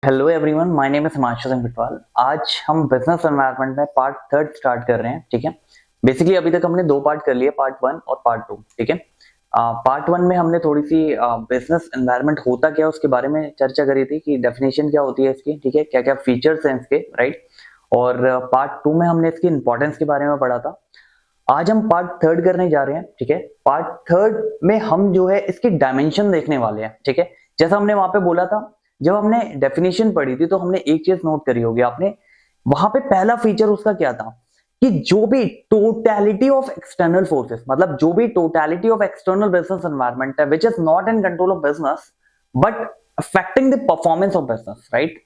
Hello everyone, my name is Himanshu Singh Bitwal. आज हम business environment में पार्ट थर्ड स्टार्ट कर रहे हैं। ठीक है, बेसिकली अभी तक हमने दो पार्ट कर लिए, पार्ट वन और पार्ट टू। ठीक है, पार्ट वन में हमने थोड़ी सी बिजनेस एनवायरनमेंट होता क्या है उसके बारे में चर्चा करी थी कि डेफिनेशन क्या होती है इसकी, ठीक है, क्या क्या फीचर्स हैं इसके, राइट। और पार्ट टू में हमने इसकी इंपॉर्टेंस के बारे में पढ़ा था। आज हम पार्ट थर्ड करने जा रहे हैं। ठीक है, पार्ट थर्ड में हम जो है इसकी डायमेंशन देखने वाले हैं। ठीक है, जैसा हमने वहां पे बोला था, जब हमने डेफिनेशन पढ़ी थी तो हमने एक चीज नोट करी होगी आपने, वहां पे पहला फीचर उसका क्या था कि जो भी टोटलिटी ऑफ एक्सटर्नल फोर्सेस, मतलब जो भी totality of external business environment है which is not in control of business but affecting the performance of business, right.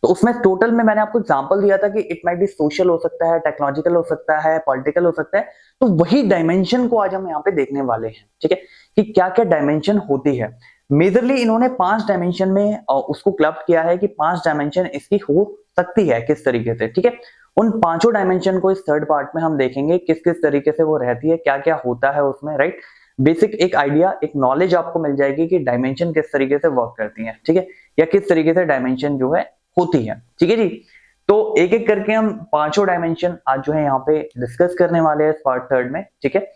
तो उसमें टोटल में मैंने आपको एग्जांपल दिया था कि इट माइट बी सोशल हो सकता है, टेक्नोलॉजिकल हो सकता है, पॉलिटिकल हो सकता है। तो वही डायमेंशन को आज हम यहाँ पे देखने वाले हैं। ठीक है, कि क्या क्या डायमेंशन होती है। मेजरली इन्होंने 5 डायमेंशन में उसको क्लब किया है कि 5 डायमेंशन इसकी हो सकती है किस तरीके से। ठीक है, उन पांचों डायमेंशन को इस थर्ड पार्ट में हम देखेंगे किस किस तरीके से वो रहती है, क्या क्या होता है उसमें, राइट। बेसिक एक आइडिया, एक नॉलेज आपको मिल जाएगी कि डायमेंशन किस तरीके से वर्क करती है। ठीक है, या किस तरीके से डायमेंशन जो है होती है। ठीक है जी, तो एक एक करके हम पांचों डायमेंशन आज जो है यहाँ पे डिस्कस करने वाले हैं इस पार्ट थर्ड में। ठीक है,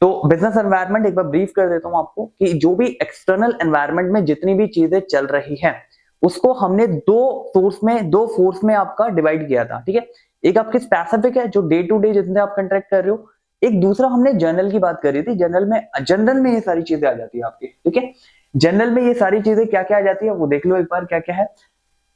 तो बिजनेस एनवायरनमेंट एक बार ब्रीफ कर देता हूं आपको कि जो भी एक्सटर्नल एनवायरनमेंट में जितनी भी चीजें चल रही हैं उसको हमने दो फोर्स में आपका डिवाइड किया था। ठीक है, एक आपकी स्पेसिफिक है जो डे टू डे जितने आप कंट्रैक्ट कर रहे हो, एक दूसरा हमने जनरल की बात करी थी। जनरल में ये सारी चीजें आ जाती है आपकी। ठीक है, जनरल में ये सारी चीजें क्या क्या आ जाती है वो देख लो एक बार क्या क्या है।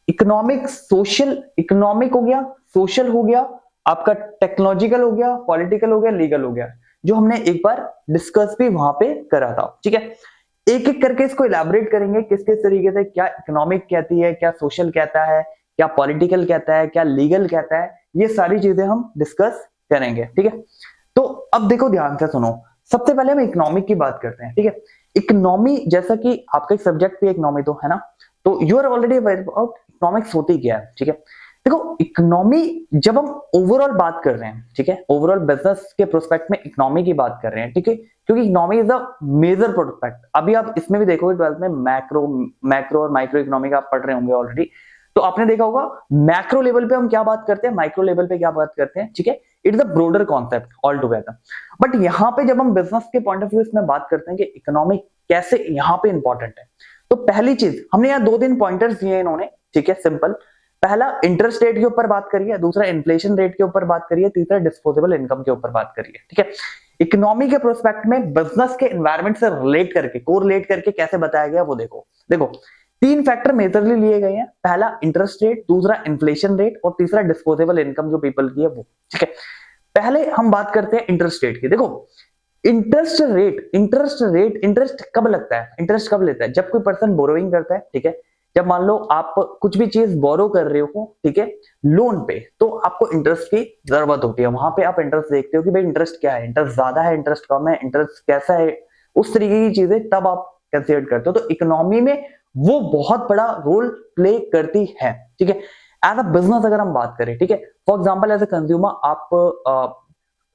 इकोनॉमिक, सोशल, इकोनॉमिक हो गया, सोशल हो गया, आपका टेक्नोलॉजिकल हो गया, पॉलिटिकल हो गया, लीगल हो गया, जो हमने एक बार डिस्कस भी वहां पे करा था। ठीक है, एक एक करके इसको इलेबोरेट करेंगे किस किस तरीके से, क्या इकोनॉमिक कहती है, क्या सोशल कहता है, क्या पॉलिटिकल कहता है, क्या लीगल कहता है, ये सारी चीजें हम डिस्कस करेंगे। ठीक है, तो अब देखो ध्यान से सुनो, सबसे पहले हम इकोनॉमिक की बात करते हैं। ठीक है, इकोनॉमी, जैसा कि आपका एक सब्जेक्ट भी इकोनॉमी तो है ना, तो you are already aware about economics होती क्या है। ठीक है, देखो इकोनॉमी जब हम ओवरऑल बात कर रहे हैं, ठीक है, ओवरऑल बिजनेस के प्रोस्पेक्ट में इकोनॉमी की बात कर रहे हैं। ठीक है, क्योंकि economy is a major prospect. अभी आप इसमें भी देखोगे 12th में मैक्रो और माइक्रो इकोनॉमी का आप पढ़ रहे होंगे ऑलरेडी, तो आपने देखा होगा मैक्रो लेवल पे हम क्या बात करते हैं, माइक्रो लेवल पे क्या बात करते हैं। ठीक है, it is a brother concept all together. But यहाँ पे जब हम बिजनेस के पॉइंट ऑफ व्यू इसमें बात करते हैं कि इकोनॉमी कैसे यहाँ पे इंपॉर्टेंट है, तो पहली चीज हमने यहाँ 2-3 पॉइंटर्स दिए इन्होंने। ठीक है, सिंपल, पहला इंटरेस्ट रेट के ऊपर बात करिए, दूसरा इन्फ्लेशन रेट के ऊपर बात करिए, तीसरा डिस्पोजेबल इनकम के ऊपर बात करिए। ठीक है, इकोनॉमी के प्रोस्पेक्ट में बिजनेस के एनवायरनमेंट से रिलेट करके, कोरिलेट करके कैसे बताया गया वो देखो। देखो 3 फैक्टर मेजरली लिए गए हैं, पहला इंटरेस्ट रेट, दूसरा इन्फ्लेशन रेट और तीसरा डिस्पोजेबल इनकम जो पीपल की है वो। ठीक है, पहले हम बात करते हैं इंटरेस्ट रेट की। देखो इंटरेस्ट कब लगता है, इंटरेस्ट कब लेता है, जब कोई पर्सन बोरोइंग करता है। ठीक है, जब मान लो आप कुछ भी चीज बोरो कर रहे हो, ठीक है, लोन पे, तो आपको इंटरेस्ट की जरूरत होती है। वहां पे आप इंटरेस्ट देखते हो कि भाई इंटरेस्ट क्या है, इंटरेस्ट ज्यादा है, इंटरेस्ट कम है, इंटरेस्ट कैसा है, उस तरीके की चीजें तब आप कंसिडर करते हो। तो इकोनॉमी में वो बहुत बड़ा रोल प्ले करती है। ठीक है, एज अ बिजनेस अगर हम बात करें, ठीक है, for example as a consumer आप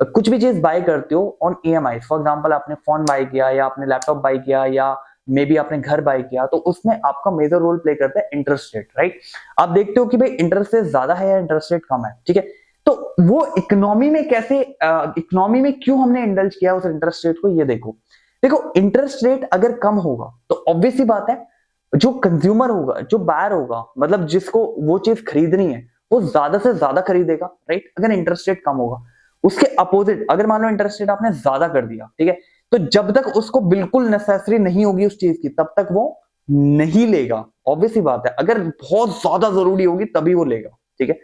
कुछ भी चीज बाय करते हो ऑन ईएमआई। फॉर एग्जांपल आपने फोन बाय किया या आपने लैपटॉप बाय किया या मे बी आपने घर बाय किया, तो उसमें आपका मेजर रोल प्ले करता है इंटरेस्ट रेट, राइट। आप देखते हो कि भाई इंटरेस्ट रेट ज्यादा है या इंटरेस्ट रेट कम है। ठीक है, तो वो इकोनॉमी में कैसे, इकोनॉमी में क्यों हमने इंडल्ज किया उस इंटरेस्ट रेट को, ये देखो। देखो इंटरेस्ट रेट अगर कम होगा तो ऑब्वियस सी बात है, जो कंज्यूमर होगा, जो बायर होगा, मतलब जिसको वो चीज खरीदनी है, वो ज्यादा से ज्यादा खरीदेगा, राइट, अगर इंटरेस्ट रेट कम होगा। उसके अपोजिट अगर मान लो इंटरेस्ट रेट आपने ज्यादा कर दिया, ठीक है, तो जब तक उसको बिल्कुल नेसेसरी नहीं होगी उस चीज की, तब तक वो नहीं लेगा। ऑब्वियस ही बात है, अगर बहुत ज्यादा जरूरी होगी तभी वो लेगा। ठीक है,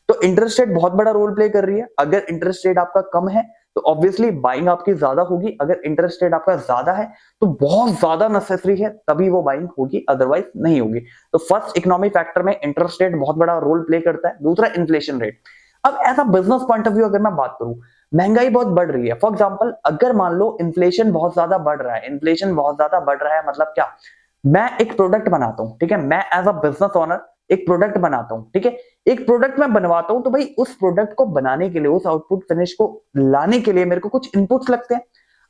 तो इंटरेस्ट रेट बहुत बड़ा रोल प्ले कर रही है। अगर इंटरेस्ट रेट आपका कम है तो ऑब्वियसली बाइंग आपकी ज्यादा होगी, अगर इंटरेस्ट रेट आपका ज्यादा है तो बहुत ज्यादा नेसेसरी है तभी वो बाइंग होगी, अदरवाइज नहीं होगी। तो फर्स्ट इकोनॉमिक फैक्टर में इंटरेस्ट रेट बहुत बड़ा रोल प्ले करता है। दूसरा इन्फ्लेशन रेट। अब ऐसा बिजनेस पॉइंट ऑफ व्यू अगर मैं बात करूं, महंगाई बहुत बढ़ रही है, फॉर एग्जांपल अगर मान लो इन्फ्लेशन बहुत ज्यादा बढ़ रहा है, इन्फ्लेशन बहुत ज्यादा बढ़ रहा है मतलब क्या, मैं एक प्रोडक्ट बनाता हूं, ठीक है, मैं एज अ बिजनेस ओनर एक प्रोडक्ट बनाता हूं, ठीक है, एक प्रोडक्ट मैं बनवाता हूं, तो भाई उस प्रोडक्ट को बनाने के लिए, उस आउटपुट फिनिश को लाने के लिए मेरे को कुछ इनपुट्स लगते हैं।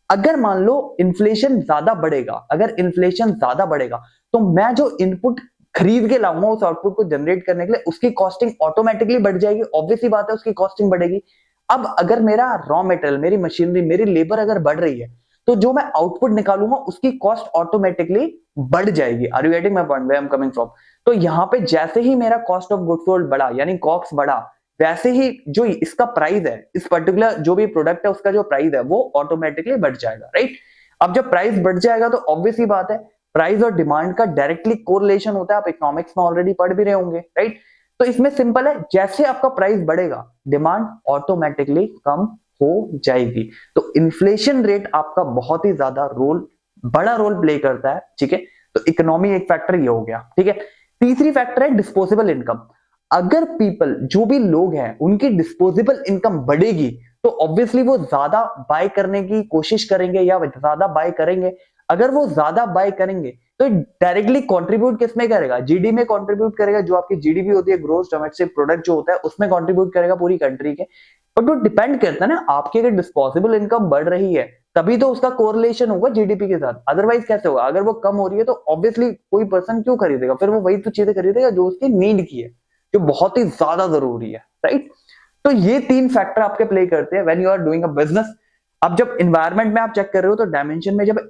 अगर मान लो इन्फ्लेशन ज्यादा बढ़ेगा, अगर इन्फ्लेशन ज्यादा बढ़ेगा तो मैं जो इनपुट खरीद के लाऊंगा उस आउटपुट को जनरेट करने के लिए, उसकी कॉस्टिंग ऑटोमेटिकली बढ़ जाएगी, ऑब्वियसली बात है उसकी कॉस्टिंग बढ़ेगी। अब अगर मेरा रॉ मटेरियल, मेरी मशीनरी, मेरी लेबर अगर बढ़ रही है तो जो मैं आउटपुट निकालूंगा उसकी कॉस्ट ऑटोमेटिकली बढ़ जाएगी। Are you getting my point, where I am coming from? तो यहाँ पे जैसे ही मेरा कॉस्ट ऑफ गुड्स सोल्ड बढ़ा यानी कॉस्ट बढ़ा, वैसे ही जो इसका प्राइस है, इस पर्टिकुलर जो भी प्रोडक्ट है उसका जो प्राइस है वो ऑटोमेटिकली बढ़ जाएगा, राइट? अब जब प्राइस बढ़ जाएगा तो ऑब्वियस ही बात है प्राइस और डिमांड का डायरेक्टली कोरिलेशन होता है, आप इकोनॉमिक्स में ऑलरेडी पढ़ भी रहे होंगे, राइट? तो इसमें सिंपल है, जैसे आपका प्राइस बढ़ेगा डिमांड ऑटोमेटिकली कम हो जाएगी। तो इन्फ्लेशन रेट आपका बहुत ही ज्यादा बड़ा रोल प्ले करता है, ठीक है? तो इकोनॉमी एक फैक्टर ये हो गया, ठीक है? तीसरी फैक्टर है डिस्पोजेबल इनकम। अगर पीपल, जो भी लोग हैं, उनकी डिस्पोजेबल इनकम बढ़ेगी तो ऑब्वियसली वो ज्यादा बाय करने की कोशिश करेंगे या ज्यादा बाय करेंगे। अगर वो ज्यादा बाय करेंगे तो डायरेक्टली कंट्रीब्यूट किसमें करेगा? जीडी में कंट्रीब्यूट करेगा, जो आपकी जीडीपी होती है, ग्रोस डोमेस्टिक प्रोडक्ट जो होता है, उसमें कंट्रीब्यूट करेगा पूरी कंट्री के। बट वो डिपेंड करता है ना, आपकी अगर डिस्पोजेबल इनकम बढ़ रही है तभी तो उसका कोरिलेशन होगा जीडीपी के साथ, अदरवाइज कैसे होगा? अगर वो कम हो रही है तो ऑब्वियसली कोई पर्सन क्यों खरीदेगा? फिर वो वही तो चीजें खरीदेगा जो उसकी नीड की है, जो बहुत ही ज्यादा जरूरी है, राइट? तो ये तीन फैक्टर आपके प्ले करते हैं when you are doing a business. अब जब एनवायरनमेंट में आप चेक कर रहे हो तो डायमेंशन में जब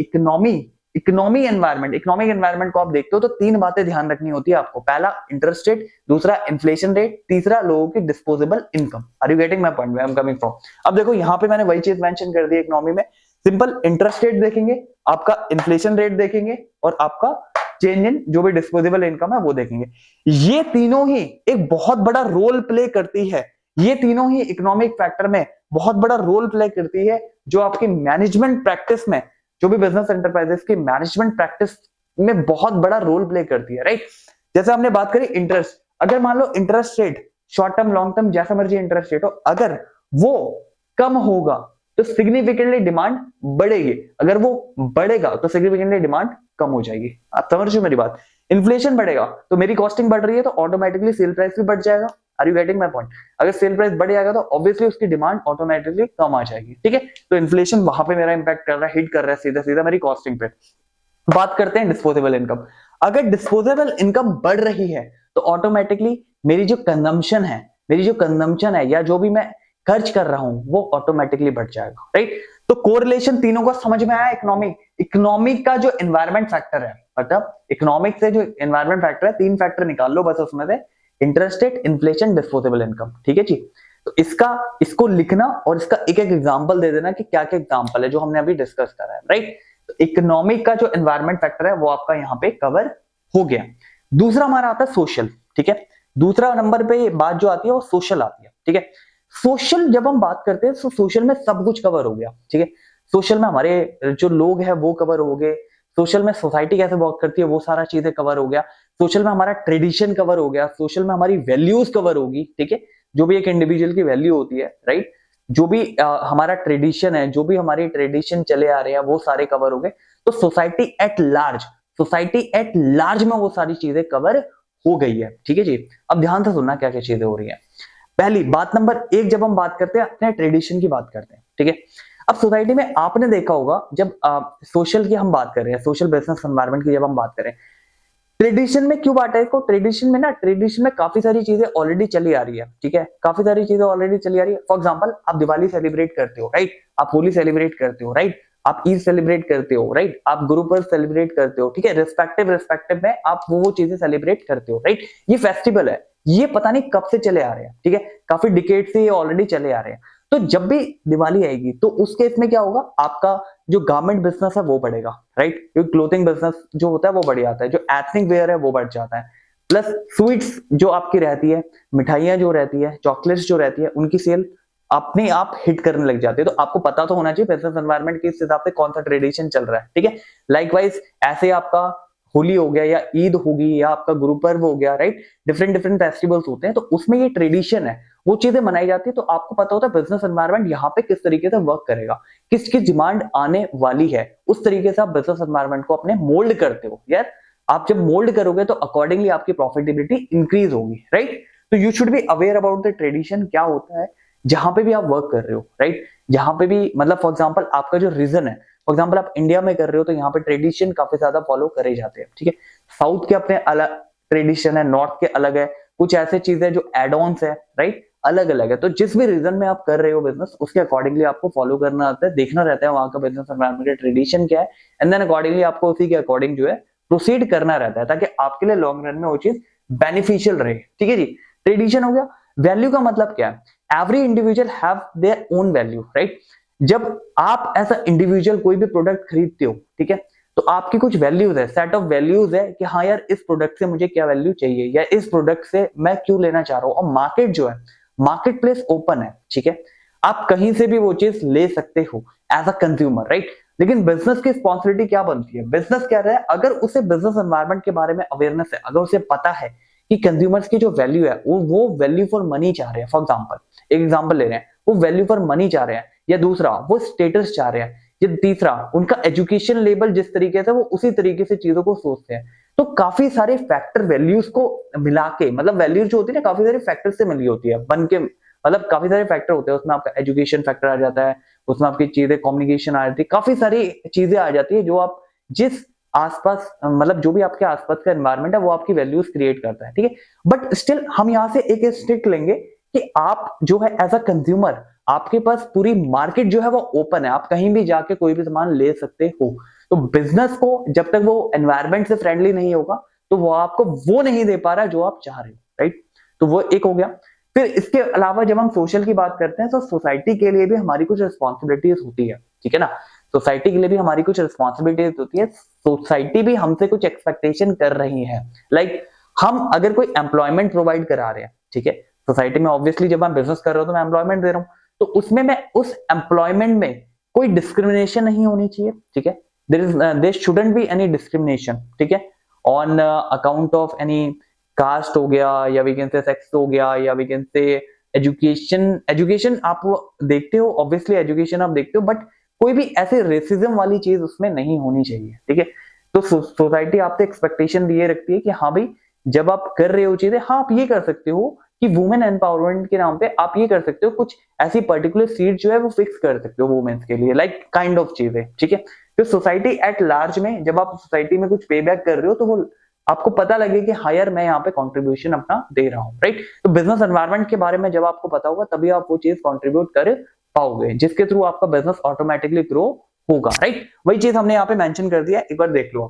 इकोनॉमिक एनवायरनमेंट को आप देखते हो तो तीन बातें ध्यान रखनी होती है आपको। पहला इंटरेस्ट रेट, दूसरा इन्फ्लेशन रेट, तीसरा लोगों की disposable income. Are you getting my point, where I am coming from? अब देखो यहाँ पे मैंने वही चीज मेंशन कर दी इकोनॉमी में, सिंपल इंटरेस्ट रेट देखेंगे, आपका इन्फ्लेशन रेट देखेंगे और आपका चेंज इन जो भी डिस्पोजेबल इनकम है वो देखेंगे। ये तीनों ही एक बहुत बड़ा रोल प्ले करती है, ये तीनों ही इकोनॉमिक फैक्टर में बहुत बड़ा रोल प्ले करती है, जो आपकी मैनेजमेंट प्रैक्टिस में, जो भी बिजनेस एंटरप्राइजेस की मैनेजमेंट प्रैक्टिस में बहुत बड़ा रोल प्ले करती है, राइट? जैसे हमने बात करी इंटरेस्ट, अगर मान लो interest rate short term long term जैसा मर्जी इंटरेस्ट रेट हो, अगर वो कम होगा तो सिग्निफिकेंटली डिमांड बढ़ेगी, अगर वो बढ़ेगा तो सिग्निफिकेंटली डिमांड कम हो जाएगी। आप समझ रहे हो मेरी बात? इन्फ्लेशन बढ़ेगा तो मेरी कॉस्टिंग बढ़ रही है तो ऑटोमेटिकली सेल प्राइस भी बढ़ जाएगा। Are you getting my point? अगर सेल प्राइस बढ़ जाएगा तो ऑब्वियसली उसकी डिमांड ऑटोमेटिकली कम आ जाएगी, ठीक है? तो इन्फ्लेशन वहां पे मेरा इंपैक्ट कर रहा है, हिट कर रहा है सीधा सीधा मेरी कॉस्टिंग पे। बात करते हैं डिस्पोजेबल इनकम। अगर डिस्पोजेबल इनकम बढ़ रही है तो ऑटोमेटिकली मेरी जो कंजम्पशन है या जो भी मैं खर्च कर रहा हूं वो ऑटोमेटिकली बढ़ जाएगा, राइट? तो कोरिलेशन तीनों का समझ में आया। इकोनॉमिक का जो एनवायरमेंट फैक्टर है, मतलब इकोनॉमिक से जो एनवायरमेंट फैक्टर है, तीन फैक्टर निकाल लो बस उसमें से, interest rate, inflation, disposable income, ठीक है जी? तो इसको लिखना और इसका एक एक एग्जांपल दे देना कि क्या क्या एग्जांपल है जो हमने अभी डिस्कस करा है, राइट? तो इकोनॉमिक का जो एनवायरमेंट फैक्टर है वो आपका यहाँ पे कवर हो गया। दूसरा हमारा आता है सोशल, ठीक है? दूसरा नंबर पे बात जो आती है वो सोशल आती है, ठीक है? सोशल जब हम बात करते हैं तो सोशल में सब कुछ कवर हो गया, ठीक है? सोशल में हमारे जो लोग हैं वो कवर हो गए, सोशल में सोसाइटी कैसे वर्क करती है वो सारा चीजें कवर हो गया, सोशल में हमारा ट्रेडिशन कवर हो गया, सोशल में हमारी वैल्यूज कवर होगी, ठीक है? जो भी एक इंडिविजुअल की वैल्यू होती है, राइट? जो भी हमारा ट्रेडिशन है, जो भी हमारी ट्रेडिशन चले आ रहे हैं वो सारे कवर हो गए। तो सोसाइटी एट लार्ज में वो सारी चीजें कवर हो गई है, ठीक है जी? अब ध्यान से सुनना क्या क्या चीजें हो रही है। पहली बात नंबर एक, जब हम बात करते हैं अपने ट्रेडिशन की बात करते हैं, ठीक है? अब सोसाइटी में आपने देखा होगा जब सोशल की हम बात कर रहे हैं, सोशल बिजनेस एनवायरनमेंट की जब हम बात करें, ट्रेडिशन में क्यों बांटा है इसको? ट्रेडिशन में काफी सारी चीजें ऑलरेडी चली आ रही है, ठीक है? काफी सारी चीजें ऑलरेडी चली आ रही है। फॉर एग्जांपल, आप दिवाली सेलिब्रेट करते हो, राइट? आप होली सेलिब्रेट करते हो, राइट? आप ईद सेलिब्रेट करते हो, राइट? आप गुरु पर्व सेलिब्रेट करते हो, ठीक है? रिस्पेक्टिव में आप वो चीजें सेलिब्रेट करते हो, राइट? ये फेस्टिवल है, ये पता नहीं कब से चले आ रहे हैं, ठीक है? काफी डिकेड से ये ऑलरेडी चले आ रहे हैं। तो जब भी दिवाली आएगी तो उस केस में क्या होगा? आपका जो गारमेंट बिजनेस है वो बढ़ेगा, राइट? क्योंकि क्लोथिंग बिजनेस जो होता है वो बढ़ जाता है, जो एथनिक वेयर है वो बढ़ जाता है, प्लस स्वीट्स जो आपकी रहती है, मिठाइयां जो रहती है, चॉकलेट्स जो रहती है, उनकी सेल अपने आप हिट करने लग जाती है। तो आपको पता तो होना चाहिए बिजनेस एनवायरनमेंट के हिसाब से कौन सा ट्रेडिशन चल रहा है, ठीक है? लाइकवाइज ऐसे आपका होली हो गया या ईद होगी या आपका गुरु पर्व हो गया, राइट? डिफरेंट फेस्टिवल्स होते हैं तो उसमें ये ट्रेडिशन है, वो चीजें मनाई जाती है। तो आपको पता होता है बिजनेस एनवायरनमेंट यहाँ पे किस तरीके से वर्क करेगा, किसकी डिमांड आने वाली है, उस तरीके से आप बिजनेस एनवायरनमेंट को अपने मोल्ड करते हो यार। आप जब मोल्ड करोगे तो अकॉर्डिंगली आपकी प्रॉफिटेबिलिटी इंक्रीज होगी, राइट? तो you should be aware about the tradition, क्या होता है जहां पे भी आप वर्क कर रहे हो, राइट? जहां पे भी, मतलब फॉर एग्जाम्पल आपका जो रीजन है, फॉर एग्जाम्पल आप इंडिया में कर रहे हो तो यहाँ पे ट्रेडिशन काफी ज्यादा फॉलो करे जाते हैं, ठीक है? साउथ के अपने अलग ट्रेडिशन है, नॉर्थ के अलग है, कुछ ऐसे चीजें जो एड ऑन्स है, राइट, अलग अलग है। तो जिस भी रीजन में आप कर रहे हो बिजनेस, उसके अकॉर्डिंगली आपको फॉलो करना आता है, देखना रहता है वहां का बिजनेस एनवायरनमेंट का ट्रेडिशन क्या है, एंड देन अकॉर्डिंगली आपको उसी के अकॉर्डिंग जो है प्रोसीड करना रहता है, ताकि आपके लिए लॉन्ग रन में वो चीज बेनिफिशियल रहे। ठीक है जी, ट्रेडिशन हो गया। वैल्यू का मतलब क्या है? Every individual have their own value, right. जब आप एज अ इंडिविजुअल कोई भी प्रोडक्ट खरीदते हो, ठीक है, तो आपकी कुछ वैल्यूज है, सेट ऑफ वैल्यूज है कि हाँ यार इस प्रोडक्ट से मुझे क्या वैल्यू चाहिए, या इस प्रोडक्ट से मैं क्यों लेना चाह रहा हूं। और मार्केट जो है, मार्केट प्लेस ओपन है, ठीक है, आप कहीं से भी वो चीज ले सकते हो एज अ कंज्यूमर, राइट। लेकिन बिजनेस की रिस्पॉन्सिबिलिटी क्या बनती है? बिजनेस क्या है, अगर उसे बिजनेस एनवायरनमेंट के बारे में अवेयरनेस है, अगर उसे पता है कि कंज्यूमर्स की जो वैल्यू है वो वैल्यू फॉर मनी चाह रहे हैं, फॉर एग्जांपल एक एग्जांपल ले रहे हैं, वो वैल्यू फॉर मनी चाह रहे हैं, या दूसरा वो स्टेटस चाह रहे हैं, या तीसरा उनका एजुकेशन लेवल जिस तरीके से वो उसी तरीके से चीजों को सोचते हैं। तो काफी सारे फैक्टर वैल्यूज को मिला के, मतलब वैल्यूज जो होती है ना काफी सारे फैक्टर से मिली होती है बन के, मतलब काफी सारे फैक्टर होते हैं उसमें, आपका एजुकेशन फैक्टर आ जाता है, उसमें आपकी चीजें कम्युनिकेशन आ जाती है, काफी सारी चीजें आ जाती है जो आप जिस आसपास, मतलब जो भी आपके आसपास का एनवायरनमेंट है वो आपकी वैल्यूज क्रिएट करता है, ठीक है। बट स्टिल हम यहाँ से एक स्टिक लेंगे कि आप जो है एज अ कंज्यूमर, आपके पास पूरी मार्केट जो है वो ओपन है, आप कहीं भी जाके कोई भी सामान ले सकते हो। तो बिजनेस को जब तक वो एनवायरनमेंट से फ्रेंडली नहीं होगा, तो वो आपको वो नहीं दे पा रहा जो आप चाह रहे हो, राइट। तो वो एक हो गया। फिर इसके अलावा जब हम सोशल की बात करते हैं, तो सोसाइटी के लिए भी हमारी कुछ रिस्पॉन्सिबिलिटीज होती है, ठीक है ना। सोसाइटी के लिए भी हमारी कुछ रिस्पॉन्सिबिलिटीज होती है, सोसाइटी भी हमसे कुछ एक्सपेक्टेशन कर रही है। लाइक हम अगर कोई एम्प्लॉयमेंट प्रोवाइड करा रहे हैं, ठीक है, सोसाइटी में ऑब्वियसली जब मैं बिजनेस कर रहा हूं तो मैं एम्प्लॉयमेंट दे रहा हूं, तो उसमें मैं उस एम्प्लॉयमेंट में कोई डिस्क्रिमिनेशन नहीं होनी चाहिए, ठीक है। There shouldn't be any discrimination, ठीक है, on account of any caste हो गया, या वी कैन से सेक्स हो गया, या वी कैन से एजुकेशन आप देखते हो, ऑब्वियसली एजुकेशन आप देखते हो, बट कोई भी ऐसे रेसिज्म वाली चीज उसमें नहीं होनी चाहिए, ठीक है। तो सोसाइटी आपसे एक्सपेक्टेशन ये रखती है कि हाँ भाई जब आप कर रहे हो चीजें, हाँ आप ये कर सकते हो कि वुमेन एम्पावरमेंट के नाम पे आप ये कर सकते हो, कुछ ऐसी पर्टिकुलर सीट जो है वो फिक्स कर सकते हो वुमेन्स के लिए, लाइक काइंड ऑफ चीजें, ठीक है। तो सोसाइटी एट लार्ज में जब आप सोसाइटी में कुछ पे बैक कर रहे हो, तो वो आपको पता लगे कि हायर मैं यहाँ पे कंट्रीब्यूशन अपना दे रहा हूँ, राइट। तो बिजनेस एनवायरनमेंट के बारे में जब आपको पता होगा, तभी आप वो चीज कंट्रीब्यूट कर पाओगे, जिसके थ्रू आपका बिजनेस ऑटोमेटिकली ग्रो होगा, राइट। वही चीज हमने यहाँ पे मेंशन कर दिया, एक बार देख लो।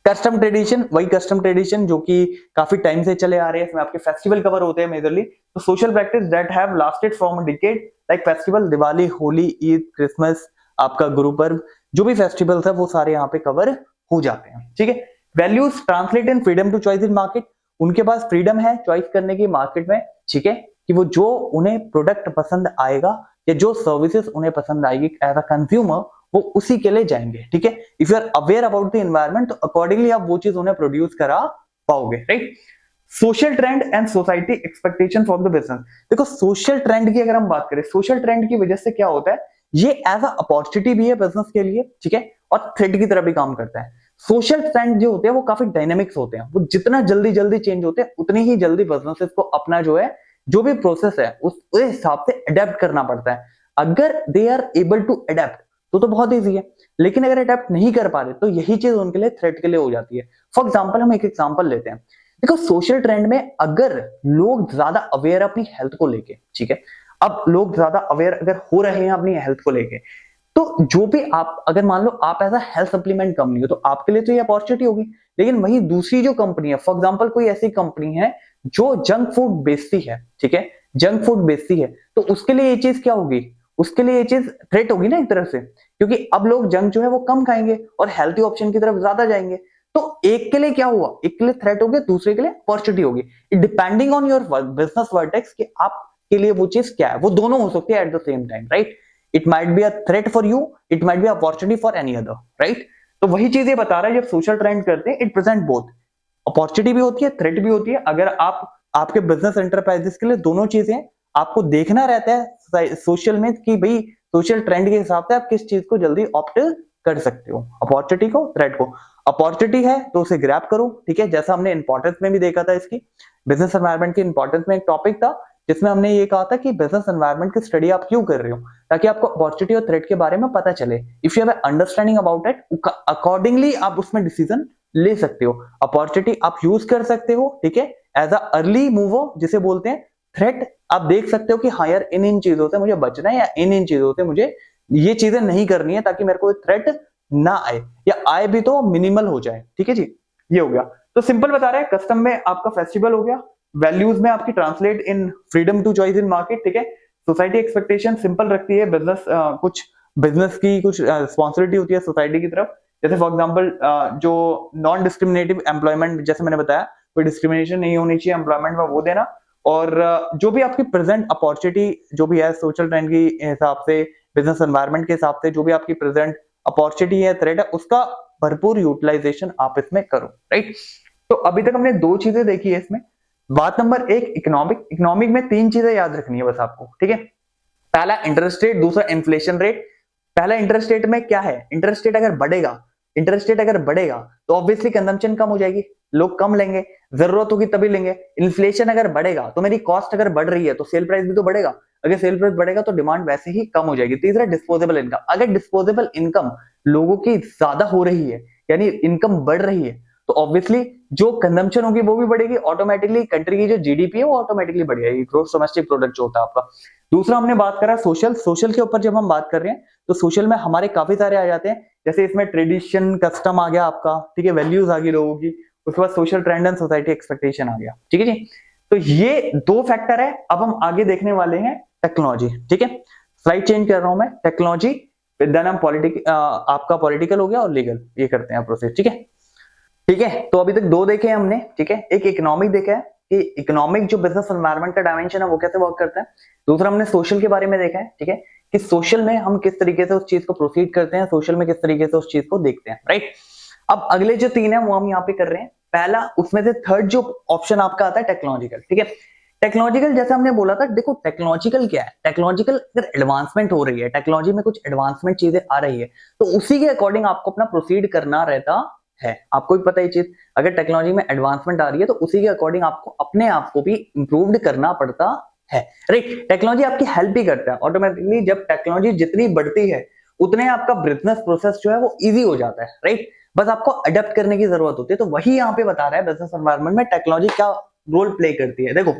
कस्टम ट्रेडिशन, वही कस्टम ट्रेडिशन जो कि काफी टाइम से चले आ रहे हैं, इसमें आपके फेस्टिवल कवर होते हैं मेजरली। तो social practice that have lasted from a decade, like festival, Diwali, Holi, Eid, Christmas, आपका गुरु पर्व, जो भी फेस्टिवल्स है वो सारे यहाँ पे कवर हो जाते हैं, ठीक है। Values translate in freedom to choice in market, उनके पास फ्रीडम है चॉइस करने की मार्केट में, ठीक है, कि वो जो उन्हें प्रोडक्ट पसंद आएगा या जो सर्विसेज उन्हें पसंद आएगी एज अ कंज्यूमर, वो उसी के लिए जाएंगे, ठीक है। If you are aware about the environment, तो अकॉर्डिंगली आप वो चीज उन्हें प्रोड्यूस करा पाओगे, right. Social trend and society expectation from the business. देखो सोशल ट्रेंड की अगर हम बात करें, सोशल ट्रेंड की वजह से क्या होता है, ये एज अ अपॉर्चुनिटी भी है बिजनेस के लिए, ठीक है, और थ्रेट की तरह भी काम करता है। सोशल ट्रेंड जो होते हैं वो काफी डायनेमिक्स होते हैं, वो जितना जल्दी जल्दी चेंज होते हैं उतनी ही जल्दी बिजनेसेस को अपना जो है जो भी प्रोसेस है उस हिसाब से अडेप्ट करना पड़ता है। अगर they are able to adapt तो बहुत ईजी है, लेकिन अगर अडेप्ट नहीं कर पा रहे तो यही चीज उनके लिए थ्रेट के लिए हो जाती है। फॉर एग्जाम्पल हम एक एग्जाम्पल लेते हैं, देखो सोशल ट्रेंड में अगर लोग ज्यादा अवेयर अपनी हेल्थ को लेके, ठीक है, अब लोग ज्यादा अवेयर अगर हो रहे हैं अपनी हेल्थ को लेके, तो जो भी आप अगर मान लो आप as a health supplement company हो, तो आपके लिए तो ये अपॉर्चुनिटी होगी। लेकिन वही दूसरी जो कंपनी है, फॉर एग्जांपल कोई ऐसी कंपनी है जो जंक फूड बेचती है, ठीक है, जंक फूड बेचती है, तो उसके लिए ये चीज क्या होगी, उसके लिए ये चीज थ्रेट होगी ना एक तरफ से, क्योंकि अब लोग जंक जो है वो कम खाएंगे और हेल्थी ऑप्शन की तरफ ज्यादा जाएंगे। तो एक के लिए क्या हुआ, एक के लिए थ्रेट हो गया, दूसरे के लिए अपॉर्चुनिटी होगी। Depending on your business vertex कि आपके लिए वो चीज क्या है, वो दोनों हो सकती है at the same time, right. It might be a threat for you, it might B opportunity for any other, right. तो वही चीज ये बता रहा है, जब सोशल ट्रेंड करते हैं इट प्रेजेंट बोथ, अपॉर्चुनिटी भी होती है, थ्रेट भी होती है। अगर आप आपके बिजनेस एंटरप्राइजेस के लिए दोनों चीजें आपको देखना रहता है सोशल में कि भाई सोशल ट्रेंड के हिसाब से आप किस चीज को जल्दी ऑप्ट कर सकते हो, अपॉर्चुनिटी को, थ्रेट को। अपॉर्चुनिटी है तो उसे ग्रैब करो, ठीक है, जैसा हमने इंपॉर्टेंस में भी देखा था, इसकी बिजनेस एनवायरनमेंट की इंपॉर्टेंस में एक टॉपिक था जिसमें हमने ये कहा था कि बिजनेस एनवायरनमेंट की स्टडी आप क्यों कर रहे हो, ताकि आपको अपॉर्चुनिटी और थ्रेट के बारे में पता चले। If you have understanding about it, accordingly आप उसमें डिसीजन ले सकते हो, अपॉर्चुनिटी आप यूज कर सकते हो, ठीक है, एज अ अर्ली मूवर जिसे बोलते हैं। थ्रेट आप देख सकते हो कि हाँ यार इन चीजों से मुझे बचना है, या इन चीजों से मुझे ये चीजें नहीं करनी है ताकि मेरे को थ्रेट ना आए, या आए भी तो मिनिमल हो जाए, ठीक है जी। ये हो गया। तो सिंपल बता रहा है, कस्टम में आपका फेस्टिवल हो गया, वैल्यूज में आपकी translate in freedom to choice in market, ठीक है। सोसाइटी एक्सपेक्टेशन सिंपल रखती है, बिजनेस कुछ बिजनेस की कुछ रिस्पॉन्सिबिलिटी होती है सोसाइटी की तरफ, जैसे फॉर एग्जांपल जो नॉन डिस्क्रिमिनेटिव एम्प्लॉयमेंट, जैसे मैंने बताया कोई डिस्क्रिमिनेशन नहीं होनी चाहिए एम्प्लॉयमेंट में, वो देना। और जो भी आपकी प्रेजेंट अपॉर्चुनिटी जो भी है सोशल ट्रेंड के हिसाब से, बिजनेस एनवायरनमेंट के हिसाब से, जो भी आपकी प्रेजेंट अपॉर्चुनिटी है, थ्रेड है, उसका भरपूर यूटिलाइजेशन आप इसमें करो, राइट। तो अभी तक हमने दो चीजें देखी है इसमें। बात नंबर एक, इकोनॉमिक। इकोनॉमिक में तीन चीजें याद रखनी है बस आपको, ठीक है। पहला इंटरेस्ट रेट, दूसरा इन्फ्लेशन रेट। पहला इंटरेस्ट रेट में क्या है, इंटरेस्ट रेट अगर बढ़ेगा, इंटरेस्ट रेट अगर बढ़ेगा तो ऑब्वियसली कंजम्पशन कम हो जाएगी, लोग कम लेंगे, जरूरत होगी तभी लेंगे। इन्फ्लेशन अगर बढ़ेगा तो मेरी कॉस्ट अगर बढ़ रही है तो सेल प्राइस भी तो बढ़ेगा, अगर सेल प्राइस बढ़ेगा तो डिमांड वैसे ही कम हो जाएगी। तीसरा डिस्पोजेबल इनकम, अगर डिस्पोजेबल इनकम लोगों की ज्यादा हो रही है, यानी इनकम बढ़ रही है, तो ऑब्वियसली जो कंजम्पशन होगी वो भी बढ़ेगी, ऑटोमेटिकली कंट्री की जो जीडीपी है वो ऑटोमेटिकली बढ़ जाएगी, ग्रोस डोमेस्टिक प्रोडक्ट जो होता है आपका। दूसरा हमने बात करा सोशल। सोशल के ऊपर जब हम बात कर रहे हैं तो सोशल में हमारे काफी सारे आ जाते हैं, जैसे इसमें ट्रेडिशन कस्टम आ गया आपका, ठीक है, वैल्यूज आ गई लोगों की, उसके बाद social trend and society expectation आ गया, ठीक है जी। तो ये दो फैक्टर है। अब हम आगे देखने वाले हैं टेक्नोलॉजी, ठीक है। स्लाइड चेंज कर रहा हूं मैं, टेक्नोलॉजी, देन हम आपका पॉलिटिकल हो गया और लीगल, ये करते हैं प्रोसेस, ठीक है। ठीक है, तो अभी तक दो देखे हैं हमने, ठीक है। एक इकोनॉमिक देखा है कि इकोनॉमिक जो बिजनेस एनवायरनमेंट का डायमेंशन है वो कैसे वर्क करता है। दूसरा हमने सोशल के बारे में देखा है, ठीक है, कि सोशल में हम किस तरीके से उस चीज को प्रोसीड करते हैं, सोशल में किस तरीके से उस चीज को देखते हैं, राइट। अब अगले जो तीन है वो हम यहाँ पे कर रहे हैं। पहला, उसमें से थर्ड जो ऑप्शन आपका आता है टेक्नोलॉजिकल, ठीक है। टेक्नोलॉजिकल जैसे हमने बोला था, देखो टेक्नोलॉजिकल क्या है, टेक्नोलॉजिकल अगर एडवांसमेंट हो रही है, टेक्नोलॉजी में कुछ एडवांसमेंट चीजें आ रही है, तो उसी के अकॉर्डिंग आपको अपना प्रोसीड करना रहता है। आपको भी पता है चीज, अगर टेक्नोलॉजी में एडवांसमेंट आ रही है तो उसी के अकॉर्डिंग आपको अपने आप को भी इंप्रूव्ड करना पड़ता है, राइट। टेक्नोलॉजी आपकी हेल्प भी करता है ऑटोमेटिकली, जब टेक्नोलॉजी जितनी बढ़ती है उतने आपका बिजनेस प्रोसेस जो है वो इजी हो जाता है, राइट। बस आपको अडेप्ट करने की जरूरत होती है। तो वही यहाँ पे बता रहा है बिजनेस एनवायरनमेंट में टेक्नोलॉजी क्या रोल प्ले करती है। देखो,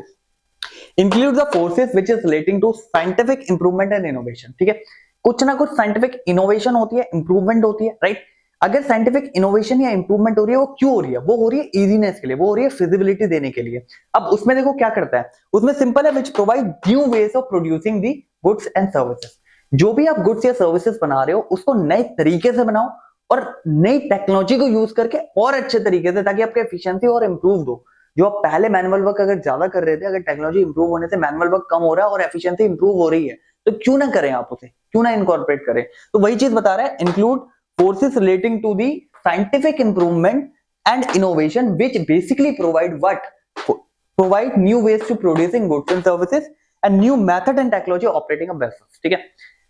include the forces which is relating to scientific improvement and innovation, ठीक है। कुछ ना कुछ साइंटिफिक इनोवेशन होती है, इंप्रूवमेंट होती है, राइट। अगर साइंटिफिक इनोवेशन या इंप्रूवमेंट हो रही है, वो क्यों हो रही है, वो हो रही है इजीनेस के लिए, वो हो रही है फिजिबिलिटी देने के लिए। अब उसमें देखो क्या करता है, उसमें सिंपल है, which provide new ways of producing the goods and services. जो भी आप गुड्स या सर्विसेज बना रहे हो उसको नए तरीके से बनाओ और नई टेक्नोलॉजी को यूज करके और अच्छे तरीके से, ताकि आपकी एफिशिएंसी और इंप्रूव हो। जो आप पहले मैनुअल वर्क अगर ज्यादा कर रहे थे, अगर टेक्नोलॉजी इंप्रूव होने से मैनुअल वर्क कम हो रहा है और एफिशिएंसी इंप्रूव हो रही है, तो क्यों ना करें आप उसे, क्यों ना इनकॉर्पोरेट करें। तो वही चीज बता रहा है, include forces relating to the scientific improvement and innovation which basically provide new ways to producing goods and services and new method and technology operating a business, ठीक है।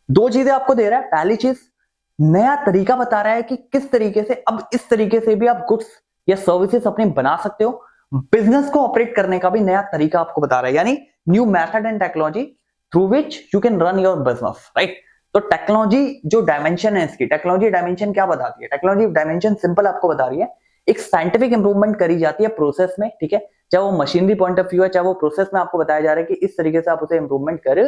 दो चीजें आपको दे रहा है। पहली चीज, नया तरीका बता रहा है कि किस तरीके से, अब इस तरीके से भी आप गुड्स या सर्विसेज अपने बना सकते हो। बिजनेस को ऑपरेट करने का भी नया तरीका आपको बता रहा है, यानी new method and technology through which you can run your business, right. तो टेक्नोलॉजी जो डायमेंशन है इसकी, टेक्नोलॉजी डायमेंशन क्या बताती है, टेक्नोलॉजी डायमेंशन सिंपल आपको बता रही है, एक साइंटिफिक इंप्रूवमेंट करी जाती है प्रोसेस में, ठीक है। चाहे वो मशीनरी पॉइंट ऑफ व्यू है, चाहे वो प्रोसेस में आपको बताया जा रहा है कि इस तरीके से आप उसे इंप्रूवमेंट कर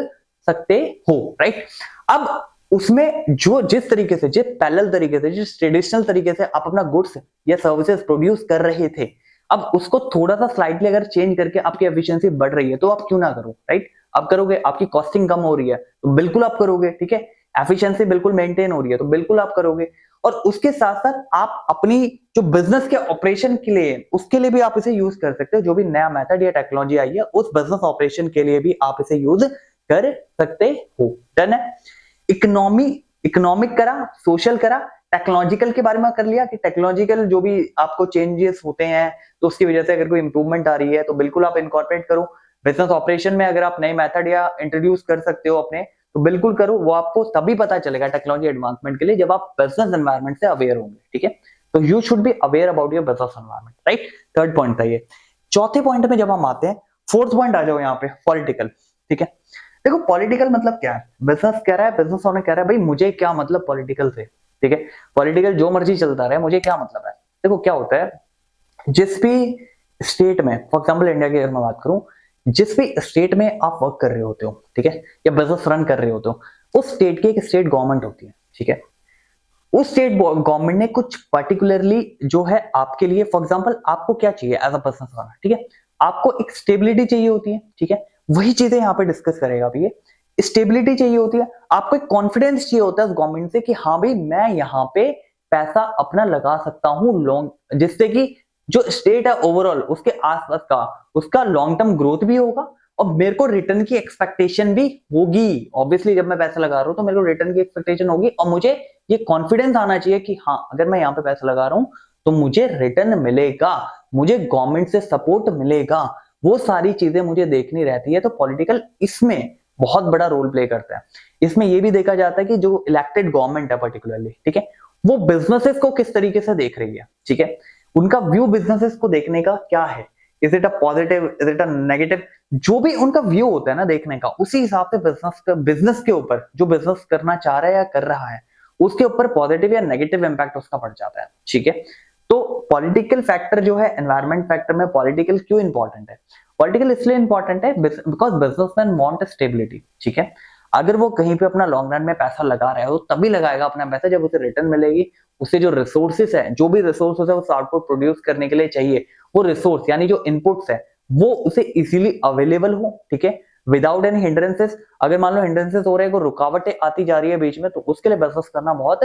सकते हो, राइट। अब उसमें जो जिस तरीके से, जिस पैरेलल तरीके से, जिस ट्रेडिशनल तरीके से आप अपना गुड्स या सर्विसेज प्रोड्यूस कर रहे थे, अब उसको थोड़ा सा स्लाइटली अगर चेंज करके आपकी एफिशिएंसी बढ़ रही है तो आप क्यों ना करो, राइट। आप करोगे, आपकी कॉस्टिंग कम हो रही है तो बिल्कुल आप करोगे, ठीक है। एफिशिएंसी बिल्कुल मेंटेन हो रही है तो बिल्कुल आप करोगे। और उसके साथ साथ आप अपनी जो बिजनेस के ऑपरेशन के लिए, उसके लिए भी आप इसे यूज कर सकते हो। जो भी नया मेथड या टेक्नोलॉजी आई है उस बिजनेस ऑपरेशन के लिए भी आप इसे यूज कर सकते हो। डन है। इकोनॉमिक करा, सोशल करा, टेक्नोलॉजिकल के बारे में कर लिया कि टेक्नोलॉजिकल जो भी आपको चेंजेस होते हैं तो उसकी वजह से अगर कोई इंप्रूवमेंट आ रही है तो बिल्कुल आप इनकॉर्पोरेट करो। बिजनेस ऑपरेशन में अगर आप नए मेथड या इंट्रोड्यूस कर सकते हो अपने, तो बिल्कुल करो। वो आपको तभी पता चलेगा टेक्नोलॉजी एडवांसमेंट के लिए जब आप बिजनेस एनवायरनमेंट से अवेयर होंगे, ठीक है। तो you should be aware about your business environment, right. Third point था ये। चौथे पॉइंट में जब हम आते हैं, फोर्थ पॉइंट आ जाओ यहाँ पे, पॉलिटिकल, ठीक है। देखो पॉलिटिकल मतलब क्या है, बिजनेस कह रहा है, बिजनेस ओनर कह रहा है भाई मुझे क्या मतलब पॉलिटिकल से, ठीक है। पॉलिटिकल जो मर्जी चलता रहे, मुझे क्या मतलब है। देखो क्या होता है, जिस भी स्टेट में, फॉर एग्जाम्पल इंडिया की अगर मैं बात करूं, जिस भी स्टेट में आप वर्क कर रहे होते हो, ठीक है, या बिजनेस रन कर रहे होते हो, उस स्टेट की एक स्टेट गवर्नमेंट होती है, ठीक है। उस स्टेट गवर्नमेंट ने कुछ पर्टिकुलरली जो है आपके लिए, फॉर एग्जांपल आपको क्या चाहिए एज अ बिजनेस रनर, ठीक है, आपको एक स्टेबिलिटी चाहिए होती है, ठीक है, वही चीजें यहाँ पे डिस्कस करेगा अभी ये। स्टेबिलिटी चाहिए होती है, आपको एक कॉन्फिडेंस चाहिए होता है गवर्नमेंट से कि हाँ भाई मैं यहाँ पे पैसा अपना लगा सकता हूँ लॉन्ग, जिससे कि जो स्टेट है ओवरऑल उसके आसपास का उसका लॉन्ग टर्म ग्रोथ भी होगा और मेरे को रिटर्न की एक्सपेक्टेशन भी होगी। ऑब्वियसली जब मैं पैसा लगा रहा हूं तो मेरे को रिटर्न की एक्सपेक्टेशन होगी और मुझे ये कॉन्फिडेंस आना चाहिए कि हाँ अगर मैं यहाँ पे पैसा लगा रहा हूं तो मुझे रिटर्न मिलेगा, मुझे गवर्नमेंट से सपोर्ट मिलेगा, वो सारी चीजें मुझे देखनी रहती है। तो पॉलिटिकल इसमें बहुत बड़ा रोल प्ले करता है। इसमें यह भी देखा जाता है कि जो इलेक्टेड गवर्नमेंट है पर्टिकुलरली, ठीक है, वो बिजनेसेस को किस तरीके से देख रही है, ठीक है, उनका व्यू बिजनेसेस को देखने का क्या है, is it a positive, is it a negative, जो भी उनका व्यू होता है ना देखने का, उसी हिसाब से बिजनेस के ऊपर जो बिजनेस करना चाह रहा है या कर रहा है उसके ऊपर पॉजिटिव या नेगेटिव इंपैक्ट उसका पड़ जाता है, ठीक है। तो पॉलिटिकल फैक्टर जो है एनवायरमेंट फैक्टर में पॉलिटिकल क्यों इंपॉर्टेंट है? पॉलिटिकल इसलिए इंपॉर्टेंट है बिकॉज बिजनेसमैन वांट स्टेबिलिटी, ठीक है। अगर वो कहीं पे अपना लॉन्ग रन में पैसा लगा रहा है वो तभी लगाएगा अपना पैसा जब उसे रिटर्न मिलेगी, उसे जो रिसोर्सेस है, जो भी रिसोर्सेस है उस आउटपुट प्रोड्यूस करने के लिए चाहिए, वो रिसोर्स यानी जो इनपुट्स है वो उसे इजीली अवेलेबल हो, ठीक है, विदाउट एनी हिंड्रेंसेस। अगर मान लो हिंड्रेंसेस हो रहे हैं, को रुकावटें आती जा रही है बीच में, तो उसके लिए बिजनेस करना बहुत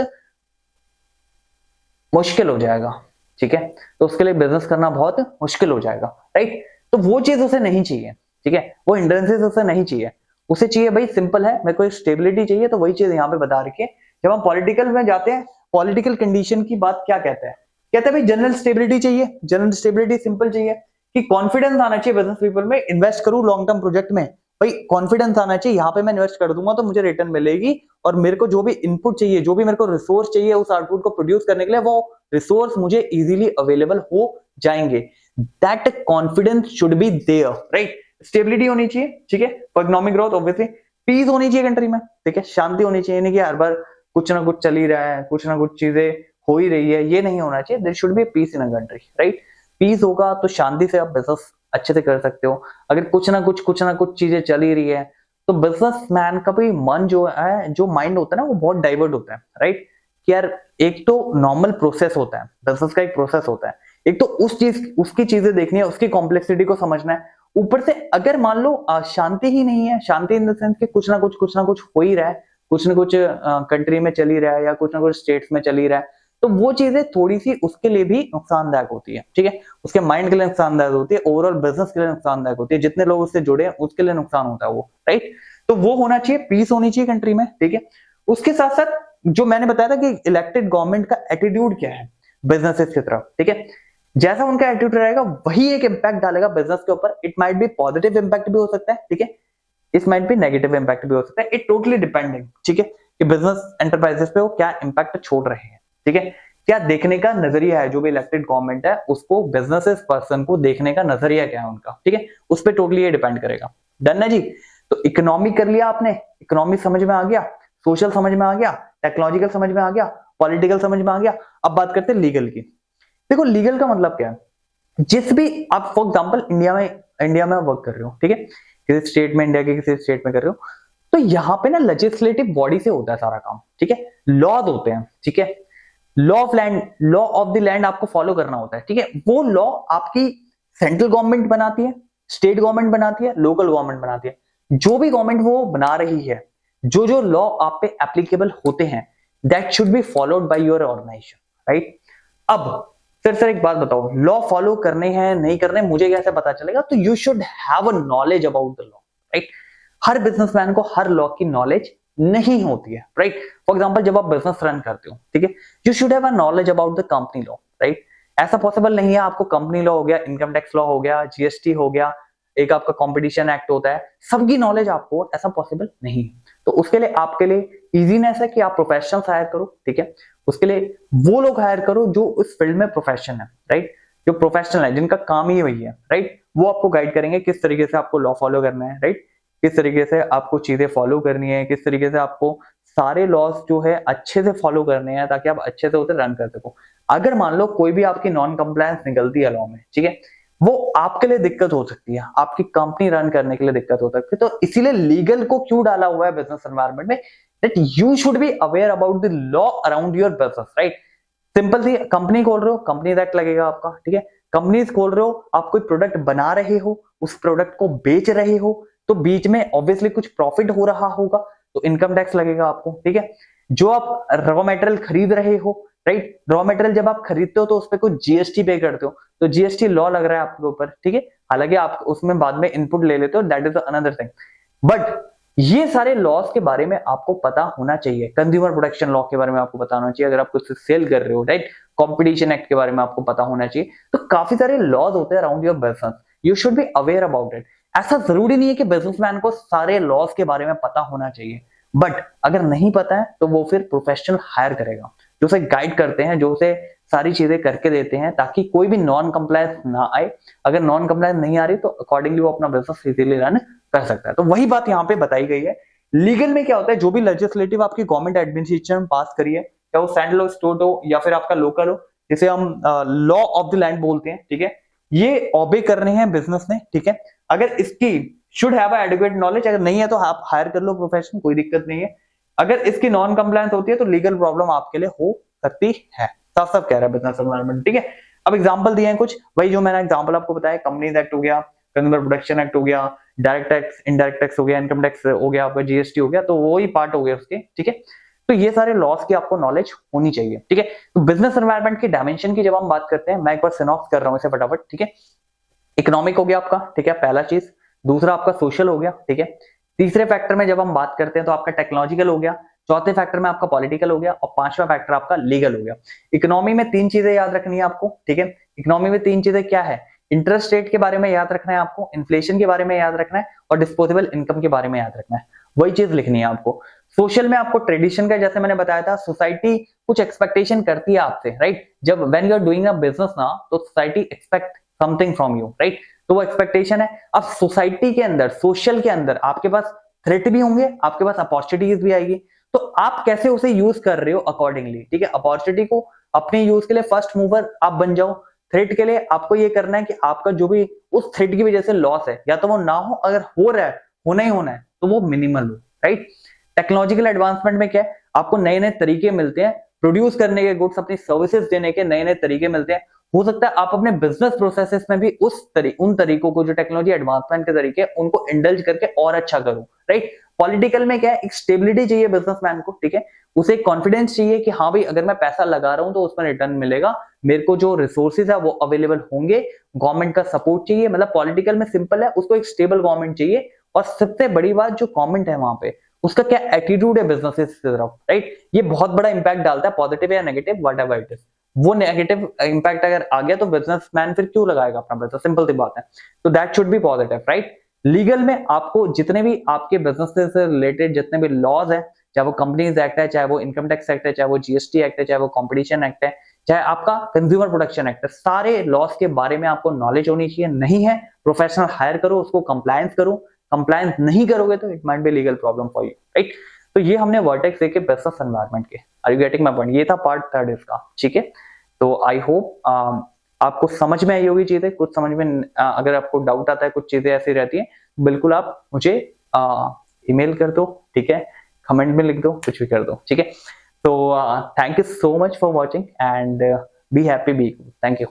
मुश्किल हो जाएगा, ठीक है, तो उसके लिए बिजनेस करना बहुत मुश्किल हो जाएगा, राइट। तो वो चीज उसे नहीं चाहिए, ठीक है, वो हिंड्रेंसेस उसे नहीं चाहिए, उसे चाहिए भाई सिंपल है, मेरे को स्टेबिलिटी चाहिए। तो वही चीज यहाँ पे बता रखी है। जब हम पॉलिटिकल में जाते हैं, पॉलिटिकल कंडीशन की बात क्या कहते हैं, कहते हैं भाई जनरल स्टेबिलिटी चाहिए, जनरल स्टेबिलिटी सिंपल चाहिए कि कॉन्फिडेंस आना चाहिए बिजनेस पीपल में, इन्वेस्ट करूं लॉन्ग टर्म प्रोजेक्ट में, भाई कॉन्फिडेंस आना चाहिए यहाँ पे मैं इन्वेस्ट कर दूंगा तो मुझे रिटर्न मिलेगी, और मेरे को जो भी इनपुट चाहिए, जो भी मेरे को रिसोर्स चाहिए उस आउटपुट को प्रोड्यूस करने के लिए, वो रिसोर्स मुझे इजीली अवेलेबल हो जाएंगे। That confidence should be there, right. Stability होनी चाहिए, ठीक है, for economic growth obviously. Peace होनी चाहिए कंट्री में, ठीक है, शांति होनी चाहिए, नहीं कि हर बार कुछ ना कुछ चल ही रहा है, कुछ ना कुछ चीजें हो ही रही है, ये नहीं होना चाहिए। There should be peace in a country, right. Peace होगा तो शांति से आप बिजनेस अच्छे से कर सकते हो। अगर कुछ ना कुछ चीजें चल ही रही है तो बिजनेसमैन का भी मन जो है, जो माइंड होता है ना, वो बहुत डाइवर्ट होता है, राइट। कि यार एक तो नॉर्मल प्रोसेस होता है, बिजनेस का एक प्रोसेस होता है, एक तो उसकी चीजें देखनी है, उसकी कॉम्प्लेक्सिटी को समझना है। ऊपर से अगर मान लो शांति ही नहीं है, शांति इन द सेंस कि कुछ ना कुछ हो ही रहा है, कुछ ना कुछ कंट्री में चल ही रहा है या कुछ ना कुछ स्टेट्स में चल ही रहा है, तो वो चीजें थोड़ी सी उसके लिए भी नुकसानदायक होती है, ठीक है, उसके माइंड के लिए नुकसानदायक होती है, ओवरऑल बिजनेस के लिए नुकसानदायक होती है, जितने लोग उससे जुड़े हैं उसके लिए नुकसान होता है वो, राइट। तो वो होना चाहिए, पीस होनी चाहिए कंट्री में, ठीक है। उसके साथ साथ जो मैंने बताया था कि इलेक्टेड गवर्नमेंट का एटीट्यूड क्या है बिजनेसेस की तरफ, ठीक है, जैसा उनका एटीट्यूड रहेगा वही एक इंपैक्ट डालेगा बिजनेस के ऊपर। It might B positive impact भी हो सकता है, ठीक है, it might B negative impact भी हो सकता है, इट टोटली डिपेंडिंग, ठीक है, कि बिजनेस एंटरप्राइजेस पे वो क्या इंपैक्ट छोड़ रहे हैं, ठीक है, क्या देखने का नजरिया है, जो भी इलेक्टेड गवर्नमेंट है उसको, बिजनेसेस पर्सन को देखने का नजरिया क्या है उनका, ठीक है, उस पर टोटली ये डिपेंड करेगा। डन है जी। तो इकोनॉमी कर लिया आपने, इकोनॉमी समझ में आ गया, सोशल समझ में आ गया, टेक्नोलॉजिकल समझ में आ गया, पॉलिटिकल समझ में आ गया। अब बात करते हैं लीगल की। देखो लीगल का मतलब क्या है, जिस भी आप फॉर एग्जांपल इंडिया में वर्क कर रहे हो, ठीक है, किसी स्टेट में, इंडिया के किसी स्टेट में कर रहे हो, तो यहाँ पे ना लेजिस्लेटिव बॉडी से होता है सारा काम, ठीक है, लॉज होते हैं, ठीक है, law of land, law of the land आपको फॉलो करना होता है, ठीक है, वो लॉ आपकी सेंट्रल गवर्नमेंट बनाती है, स्टेट गवर्नमेंट बनाती है, लोकल गवर्नमेंट बनाती है। जो भी गवर्नमेंट वो बना रही है, जो जो लॉ आप पे एप्लीकेबल होते हैं, that should be followed by your organisation, right. अब सर एक बात बताओ, लॉ फॉलो करने हैं नहीं करने मुझे कैसे पता चलेगा? तो you should have a knowledge about the law, right. Her businessman को हर लॉ की नॉलेज नहीं होती है, राइट। फॉर एग्जांपल जब आप बिजनेस रन करते हो, ठीक है, you should have a knowledge about the company law, right. ऐसा पॉसिबल नहीं है आपको कंपनी लॉ हो गया, इनकम टैक्स लॉ हो गया, जीएसटी हो गया, एक आपका कंपटीशन एक्ट होता है, सबकी नॉलेज आपको, ऐसा पॉसिबल नहीं। तो उसके लिए आपके लिए इजीनेस है कि आप प्रोफेशनल्स हायर करो, ठीक है, उसके लिए वो लोग हायर करो जो उस फील्ड में प्रोफेशन है, राइट, जो प्रोफेशनल है, जिनका काम ही वही है, राइट। वो आपको गाइड करेंगे किस तरीके से आपको लॉ फॉलो करना है, राइट, किस तरीके से आपको चीजें फॉलो करनी है, किस तरीके से आपको सारे लॉज जो है अच्छे से फॉलो करने हैं ताकि आप अच्छे से उसे रन कर सको। अगर मान लो कोई भी आपकी नॉन कंप्लायंस निकलती है लॉ में, ठीक है, वो आपके लिए दिक्कत हो सकती है, आपकी कंपनी रन करने के लिए दिक्कत हो सकती है। तो इसीलिए लीगल को क्यों डाला हुआ है बिजनेस एनवायरनमेंट में, that you should be aware about the law around your business, right. Simple see, company खोल रहे हो, कंपनी एक्ट लगेगा आपका, ठीक है। कंपनीज खोल रहे हो, आप कोई प्रोडक्ट बना रहे हो, उस प्रोडक्ट को बेच रहे हो, तो बीच में ऑब्वियसली कुछ प्रॉफिट हो रहा होगा, तो इनकम टैक्स लगेगा आपको, ठीक है। जो आप रॉ मटेरियल खरीद रहे हो, राइट, रॉ मटेरियल जब आप खरीदते हो तो उस पर कुछ जीएसटी पे करते हो, तो जीएसटी लॉ लग रहा है आपके ऊपर, ठीक है। हालांकि आप उसमें बाद में इनपुट ले लेते हो, that is another thing, but ये सारे लॉस के बारे में आपको पता होना चाहिए। कंज्यूमर प्रोटेक्शन लॉ के बारे में आपको पता होना चाहिए अगर आप कुछ सेल कर रहे हो, राइट। कंपटीशन एक्ट के बारे में आपको पता होना चाहिए। तो काफी सारे लॉज होते हैं around your business, you should be aware about it. ऐसा जरूरी नहीं है कि बिजनेसमैन को सारे लॉस के बारे में पता होना चाहिए, बट अगर नहीं पता है तो वो फिर प्रोफेशनल हायर करेगा जो उसे गाइड करते हैं, जो उसे सारी चीजें करके देते हैं, ताकि कोई भी नॉन कंप्लायंस ना आए। अगर नॉन कंप्लायंस नहीं आ रही तो अकॉर्डिंगली वो अपना बिजनेस इजीली रन कर सकता है। तो वही बात यहाँ पे बताई गई है। लीगल में क्या होता है, जो भी लेजिस्लेटिव आपकी गवर्नमेंट एडमिनिस्ट्रेशन पास करी है, चाहे वो सेंट्रल हो, स्टेट हो या फिर आपका लोकल हो, जिसे हम लॉ ऑफ द लैंड बोलते हैं, ठीक है, ये ऑबे करने हैं बिजनेस ने, ठीक है। अगर इसकी शुड हैव एडिक्वेट नॉलेज, अगर नहीं है तो आप हायर कर लो प्रोफेशन, कोई दिक्कत नहीं है। अगर इसकी नॉन कंप्लायंस होती है तो लीगल प्रॉब्लम आपके लिए हो सकती है, साफ साफ कह रहा है बिजनेस एनवायरनमेंट, ठीक है। अब एग्जांपल दिए हैं कुछ, वही जो मैंने एग्जांपल आपको बताया, कंपनीज एक्ट हो गया, कंज्यूमर प्रोटेक्शन एक्ट हो गया, डायरेक्ट टैक्स, इनडायरेक्ट टैक्स हो गया, इनकम टैक्स हो गया, आपका जीएसटी हो गया, तो वो ही पार्ट हो गया उसके, ठीक है। तो ये सारे लॉस की आपको नॉलेज होनी चाहिए, ठीक है। तो बिजनेस एनवायरनमेंट की डायमेंशन की जब हम बात करते हैं, मैं एक बार सिनॉप्स कर रहा हूं इसे फटाफट, ठीक है। इकोनॉमिक हो गया आपका, ठीक है, पहला चीज। दूसरा आपका सोशल हो गया, ठीक है। तीसरे फैक्टर में जब हम बात करते हैं तो आपका टेक्नोलॉजिकल हो गया। चौथे फैक्टर में आपका पॉलिटिकल हो गया और पांचवा फैक्टर आपका लीगल हो गया। इकोनॉमी में तीन चीजें याद रखनी है आपको, ठीक है। इकोनॉमी में तीन चीजें क्या है, इंटरेस्ट रेट के बारे में याद रखना है आपको, इन्फ्लेशन के बारे में याद रखना है और डिस्पोजेबल इनकम के बारे में याद रखना है, वही चीज लिखनी है आपको। सोशल में आपको ट्रेडिशन का, जैसे मैंने बताया था, सोसाइटी कुछ एक्सपेक्टेशन करती है आपसे, राइट। जब when you are doing a business ना, तो society expect something from you, right. तो वो एक्सपेक्टेशन है। अब सोसाइटी के अंदर, सोशल के अंदर आपके पास थ्रेट भी होंगे, आपके पास अपॉर्चुनिटीज भी आएगी, तो आप कैसे उसे यूज कर रहे हो अकॉर्डिंगली, ठीक है। अपॉर्चुनिटी को अपने यूज के लिए फर्स्ट मूवर आप बन जाओ। थ्रेट के लिए आपको ये करना है कि आपका जो भी उस थ्रेट की वजह से लॉस है, या तो वो ना हो, अगर हो रहा है, होना ही होना है, तो वो मिनिमल हो, राइट। टेक्नोलॉजिकल एडवांसमेंट में क्या है, आपको नए नए तरीके मिलते हैं प्रोड्यूस करने के, गुड्स, अपनी सर्विसेज देने के नए नए तरीके मिलते हैं। हो सकता है आप अपने बिजनेस प्रोसेसेस में भी उन तरीकों को, जो टेक्नोलॉजी एडवांसमेंट के तरीके, उनको इंडल्ज करके और अच्छा करो, राइट। पॉलिटिकल में क्या है, एक स्टेबिलिटी चाहिए बिजनेसमैन को, ठीक है। उसे कॉन्फिडेंस चाहिए कि हाँ भाई, अगर मैं पैसा लगा रहा हूं तो उसमें रिटर्न मिलेगा, मेरे को जो रिसोर्सेज है वो अवेलेबल होंगे, गवर्नमेंट का सपोर्ट चाहिए। मतलब पॉलिटिकल में सिंपल है, उसको एक स्टेबल गवर्नमेंट चाहिए। और सबसे बड़ी बात, जो गवर्नमेंट है वहां पे, उसका क्या एटीट्यूड है बिजनेसेस की तरफ, राइट। ये बहुत बड़ा इंपैक्ट डालता है, पॉजिटिव या नेगेटिव, व्हाटएवर इट इज। वो नेगेटिव इंपैक्ट अगर आ गया तो बिजनेसमैन फिर क्यों लगाएगा अपना बिजनेस, सिंपल सी बात है। तो that should B positive, right. Legal में आपको जितने भी आपके बिजनेस से रिलेटेड जितने भी लॉज है, चाहे वो कंपनीज एक्ट है, चाहे वो इनकम टैक्स एक्ट है, चाहे वो जीएसटी एक्ट है, चाहे वो कंपटीशन एक्ट है, चाहे आपका कंज्यूमर प्रोटेक्शन एक्ट है, सारे लॉस के बारे में आपको नॉलेज होनी चाहिए। नहीं है, प्रोफेशनल हायर करो, उसको कंप्लायंस करो। कंप्लायंस नहीं करोगे तो it might be legal problem for you, right. तो ये हमने वर्टेक्स देखे बिजनेस एनवायरनमेंट के। Are you getting my point? ये था पार्ट थर्ड इसका, ठीक है। तो आई होप आपको समझ में आई होगी चीजें। कुछ समझ में अगर आपको डाउट आता है, कुछ चीजें ऐसी रहती हैं, बिल्कुल आप मुझे ईमेल कर दो, ठीक है, कमेंट में लिख दो, कुछ भी कर दो, ठीक है। तो thank you so much for watching and be happy, be, thank you.